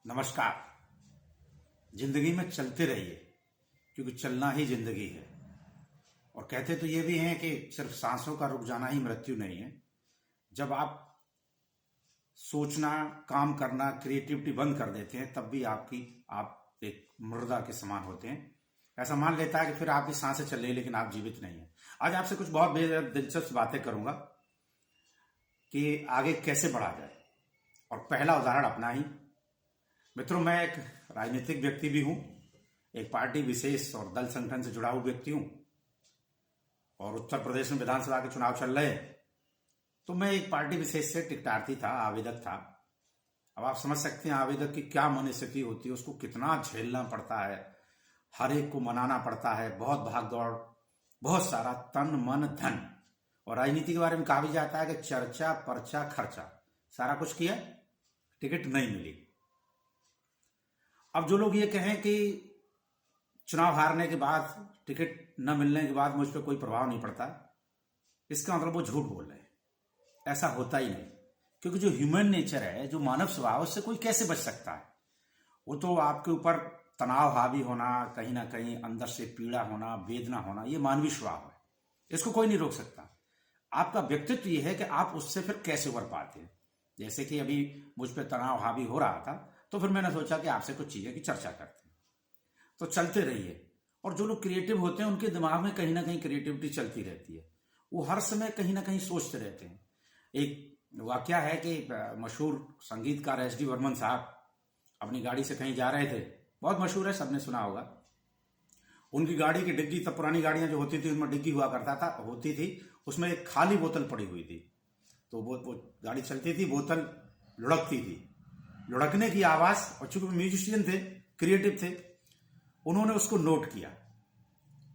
नमस्कार। जिंदगी में चलते रहिए क्योंकि चलना ही जिंदगी है। और कहते तो ये भी हैं कि सिर्फ सांसों का रुक जाना ही मृत्यु नहीं है। जब आप सोचना, काम करना, क्रिएटिविटी बंद कर देते हैं तब भी आप एक मुर्दा के समान होते हैं। ऐसा मान लेता है कि फिर आपकी सांसें चल रही लेकिन आप जीवित नहीं है। आज आपसे कुछ बहुत दिलचस्प बातें करूंगा कि आगे कैसे बढ़ा जाए। और पहला उदाहरण अपना ही। मित्रों, मैं एक राजनीतिक व्यक्ति भी हूं, एक पार्टी विशेष और दल संगठन से जुड़ा हुआ व्यक्ति हूं। और उत्तर प्रदेश में विधानसभा के चुनाव चल रहे हैं तो मैं एक पार्टी विशेष से टिकटार्थी था, आवेदक था। अब आप समझ सकते हैं आवेदक की क्या मनस्थिति होती है, उसको कितना झेलना पड़ता है, हर एक को मनाना पड़ता है, बहुत भाग दौड़, बहुत सारा तन मन धन। और राजनीति के बारे में कहा भी जाता है कि चर्चा पर्चा खर्चा, सारा कुछ किया, टिकट नहीं मिली। अब जो लोग ये कहें कि चुनाव हारने के बाद, टिकट न मिलने के बाद मुझ पर कोई प्रभाव नहीं पड़ता, इसका मतलब वो झूठ बोल रहे हैं। ऐसा होता ही नहीं, क्योंकि जो ह्यूमन नेचर है, जो मानव स्वभाव, उससे कोई कैसे बच सकता है। वो तो आपके ऊपर तनाव हावी होना, कहीं ना कहीं अंदर से पीड़ा होना, वेदना होना, ये मानवीय स्वभाव है, इसको कोई नहीं रोक सकता। आपका व्यक्तित्व ये है कि आप उससे फिर कैसे उबर पाते हैं। जैसे कि अभी मुझ पर तनाव हावी हो रहा था तो फिर मैंने सोचा कि आपसे कुछ चीजें की चर्चा करते हैं। तो चलते रहिए। और जो लोग क्रिएटिव होते हैं उनके दिमाग में कहीं ना कहीं क्रिएटिविटी चलती रहती है, वो हर समय कहीं ना कहीं सोचते रहते हैं। एक वाकया है कि मशहूर संगीतकार एस डी बर्मन साहब अपनी गाड़ी से कहीं जा रहे थे, बहुत मशहूर है, सबने सुना होगा। उनकी गाड़ी की डिग्गी, तब पुरानी गाड़ियां जो होती थी उनमें डिग्गी हुआ करता था, होती थी, उसमें एक खाली बोतल पड़ी हुई थी। तो वो गाड़ी चलती थी, बोतल लुढ़कती थी, लुढ़कने की आवाज। और चूंकि म्यूजिशियन थे, क्रिएटिव थे, उन्होंने उसको नोट किया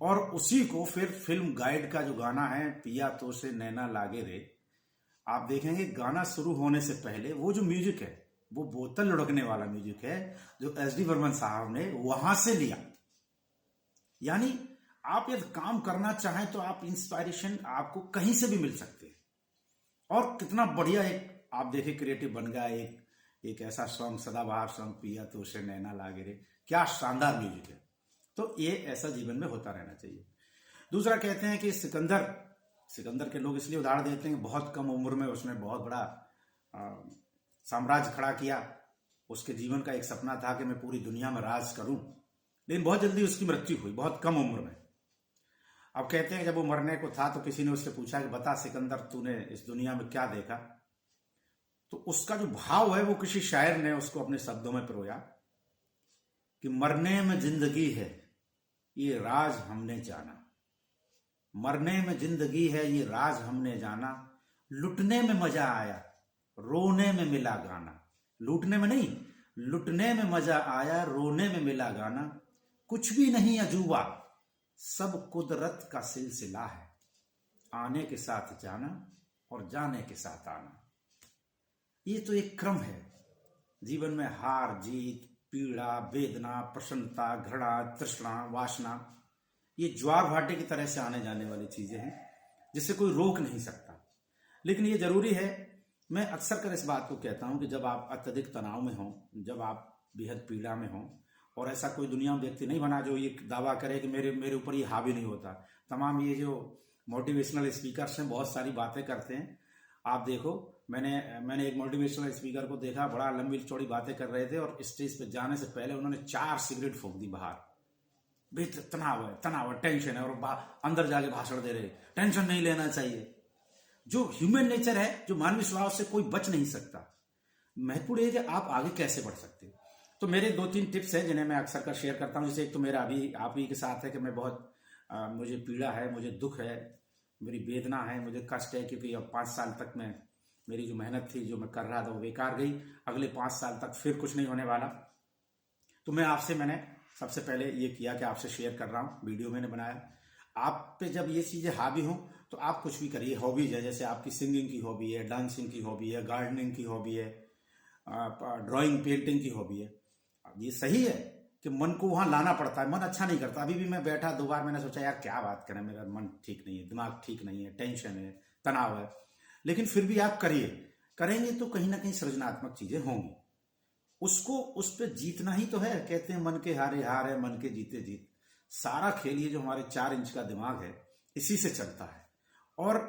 और उसी को फिर फिल्म गाइड का जो गाना है, पिया तो से नैना लागे रे, आप देखेंगे गाना शुरू होने से पहले वो जो म्यूजिक है, वो बोतल लुढ़कने वाला म्यूजिक है जो एस डी बर्मन साहब ने वहां से लिया। यानी आप यदि काम करना चाहें तो आप इंस्पायरेशन आपको कहीं से भी मिल सकते हैं। और कितना बढ़िया एक आप देखें क्रिएटिव बन गया एक ऐसा सॉन्ग, सदाबहार सॉन्ग, पिया तो उसे नैना लागे रे, क्या शानदार म्यूजिक है। तो ये ऐसा जीवन में होता रहना चाहिए। दूसरा, कहते हैं कि सिकंदर के लोग इसलिए उदाहरण देते हैं, बहुत कम उम्र में उसने बहुत बड़ा साम्राज्य खड़ा किया। उसके जीवन का एक सपना था कि मैं पूरी दुनिया में राज करूं, लेकिन बहुत जल्दी उसकी मृत्यु हुई, बहुत कम उम्र में। अब कहते हैं जब वो मरने को था तो किसी ने उससे पूछा कि बता सिकंदर, तूने इस दुनिया में क्या देखा। तो उसका जो भाव है वो किसी शायर ने उसको अपने शब्दों में पिरोया कि मरने में जिंदगी है ये राज हमने जाना, मरने में जिंदगी है ये राज हमने जाना, लुटने में मजा आया रोने में मिला गाना। लूटने में नहीं, लुटने में मजा आया रोने में मिला गाना, कुछ भी नहीं अजूबा सब कुदरत का सिलसिला है, आने के साथ जाना और जाने के साथ आना। ये तो एक क्रम है जीवन में, हार जीत, पीड़ा, वेदना, प्रसन्नता, घृणा, तृष्णा, वासना, ये ज्वार भाटे की तरह से आने जाने वाली चीजें हैं जिसे कोई रोक नहीं सकता। लेकिन ये जरूरी है, मैं अक्सर कर इस बात को कहता हूं कि जब आप अत्यधिक तनाव में हों, जब आप बेहद पीड़ा में हों, और ऐसा कोई दुनिया में व्यक्ति नहीं बना जो ये दावा करे कि मेरे ऊपर ये हावी नहीं होता। तमाम ये जो मोटिवेशनल स्पीकर्स हैं बहुत सारी बातें करते हैं। आप देखो, मैंने एक मोटिवेशनल स्पीकर को देखा, बड़ा लंबी चौड़ी बातें कर रहे थे और स्टेज पे जाने से पहले उन्होंने 4 सिगरेट फूंक दी बाहर। तनाव है, टेंशन है, और अंदर जाके भाषण दे रहे, टेंशन नहीं लेना चाहिए। जो ह्यूमन नेचर है, जो मानवीय स्वभाव से कोई बच नहीं सकता। महत्वपूर्ण है कि आप आगे कैसे बढ़ सकते हैं। तो मेरे 2-3 टिप्स हैं जिन्हें मैं अक्सर कर शेयर करता हूं। जैसे एक तो मेरा अभी आप ही के साथ है कि मैं बहुत मुझे पीड़ा है, मुझे दुख है, मेरी वेदना है, मुझे कष्ट है, क्योंकि अब 5 साल तक मेरी जो मेहनत थी, जो मैं कर रहा था, वो बेकार गई। अगले 5 साल तक फिर कुछ नहीं होने वाला। तो मैंने सबसे पहले ये किया कि आपसे शेयर कर रहा हूँ, वीडियो मैंने बनाया। आप पे जब ये चीजें हावी हों तो आप कुछ भी करिए। हॉबीज है, जैसे आपकी सिंगिंग की हॉबी है, डांसिंग की हॉबी है, गार्डनिंग की हॉबी है, ड्राइंग पेंटिंग की हॉबी है। ये सही है कि मन को वहां लाना पड़ता है, मन अच्छा नहीं करता। अभी भी मैं बैठा 2 बार मैंने सोचा यार क्या बात करें, मेरा मन ठीक नहीं है, दिमाग ठीक नहीं है, टेंशन है, तनाव है। लेकिन फिर भी आप करिए, करेंगे तो कहीं ना कहीं सृजनात्मक चीजें होंगी। उसको उस पर जीतना ही तो है। कहते हैं मन के हारे हार है, मन के जीते जीत। सारा खेल ये जो हमारे 4 इंच का दिमाग है इसी से चलता है। और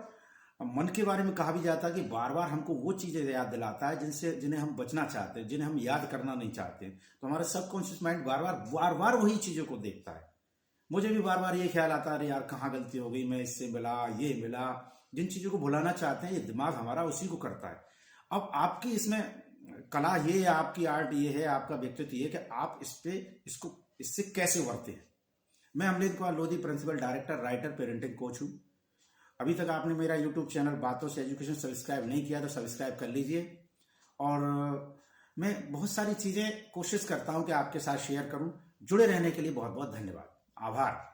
मन के बारे में कहा भी जाता है कि बार बार हमको वो चीजें याद दिलाता है जिन्हें हम बचना चाहते हैं, जिन्हें हम याद करना नहीं चाहते। तो हमारा सबकॉन्शियस माइंड बार बार वही चीजों को देखता है। मुझे भी बार बार ये ख्याल आता है, अरे यार कहाँ गलती हो गई, मैं इससे मिला, ये मिला। जिन चीजों को भुलाना चाहते हैं ये दिमाग हमारा उसी को करता है। अब आपकी इसमें कला ये है, आपकी आर्ट ये है, आपका व्यक्तित्व ये है कि आप इससे कैसे उभरते हैं। मैं Amrit Kumar Lodhi, principal director, writer, parenting coach हूँ। अभी तक आपने मेरा यूट्यूब चैनल बातों से एजुकेशन सब्सक्राइब नहीं किया तो सब्सक्राइब कर लीजिए। और मैं बहुत सारी चीज़ें कोशिश करता हूँ कि आपके साथ शेयर करूँ। जुड़े रहने के लिए बहुत बहुत धन्यवाद, आभार।